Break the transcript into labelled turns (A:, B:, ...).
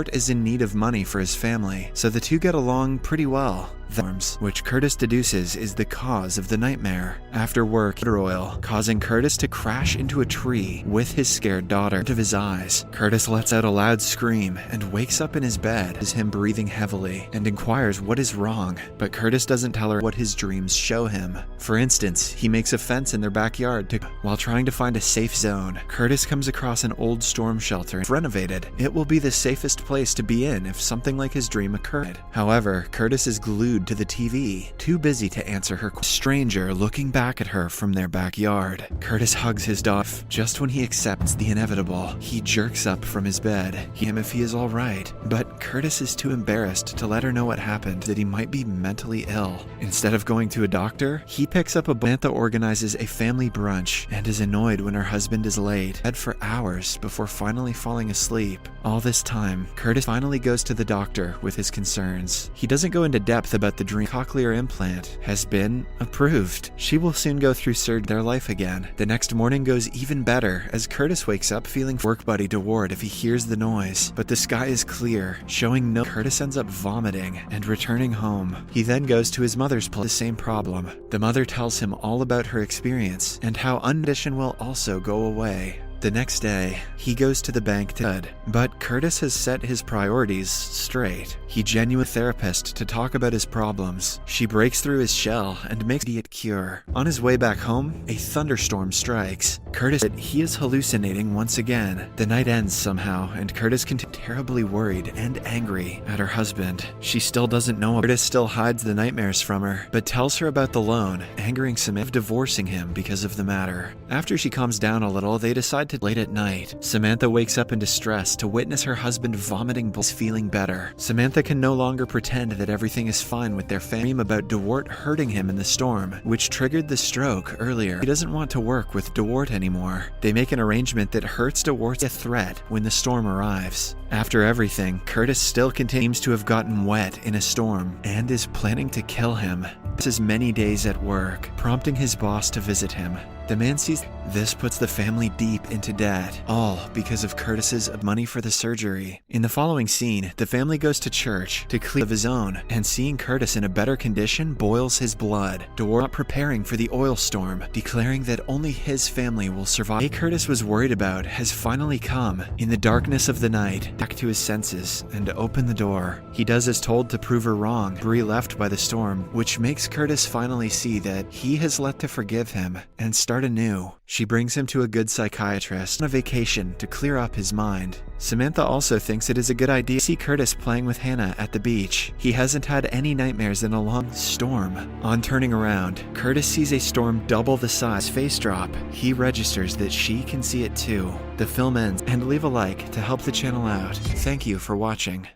A: is in need of money for his family, so the two get along pretty well. Which Curtis deduces is the cause of the nightmare. After work, oil causing Curtis to crash into a tree with his scared daughter out of his eyes. Curtis lets out a loud scream and wakes up in his bed as him breathing heavily and inquires what is wrong, but Curtis doesn't tell her what his dreams show him. For instance, he makes a fence in their backyard while trying to find a safe zone. Curtis comes across an old storm shelter renovated. It will be the safest place to be in if something like his dream occurred. However, Curtis is glued to the TV, too busy to answer her stranger looking back at her from their backyard. Curtis hugs his daughter. Just when he accepts the inevitable, he jerks up from his bed, him if he is alright, but Curtis is too embarrassed to let her know what happened, that he might be mentally ill. Instead of going to a doctor, he picks up Samantha organizes a family brunch and is annoyed when her husband is late, bed for hours before finally falling asleep. All this time, Curtis finally goes to the doctor with his concerns. He doesn't go into depth about the dream. Cochlear implant has been approved. She will soon go through their life again. The next morning goes even better as Curtis wakes up feeling work buddy DeWard if he hears the noise, but the sky is clear, showing no. Curtis ends up vomiting and returning home. He then goes to his mother's place, the same problem. The mother tells him all about her experience and how audition will also go away. The next day, he goes to the bank but Curtis has set his priorities straight. He genuine therapist to talk about his problems. She breaks through his shell and makes an immediate cure. On his way back home, a thunderstorm strikes. Curtis he is hallucinating once again. The night ends somehow, and Curtis continues terribly worried and angry at her husband. She still doesn't know. Curtis still hides the nightmares from her, but tells her about the loan, angering Samantha of divorcing him because of the matter. After she calms down a little, they decide late at night. Samantha wakes up in distress to witness her husband vomiting, feeling better. Samantha can no longer pretend that everything is fine with their family about DeWart hurting him in the storm, which triggered the stroke earlier. He doesn't want to work with DeWart anymore. They make an arrangement that hurts DeWart a threat when the storm arrives. After everything, Curtis still continues to have gotten wet in a storm and is planning to kill him. This is many days at work, prompting his boss to visit him. The man sees this puts the family deep into debt, all because of Curtis's money for the surgery. In the following scene, the family goes to church to clear of his own, and seeing Curtis in a better condition boils his blood. DeWart preparing for the oil storm, declaring that only his family will survive. The day Curtis was worried about has finally come. In the darkness of the night, back to his senses and open the door. He does as told to prove her wrong, left by the storm, which makes Curtis finally see that he has let to forgive him and start anew. She brings him to a good psychiatrist on a vacation to clear up his mind. Samantha also thinks it is a good idea to see Curtis playing with Hannah at the beach. He hasn't had any nightmares in a long storm. On turning around, Curtis sees a storm double the size. Face drop. He registers that she can see it too. The film ends, and leave a like to help the channel out. Thank you for watching.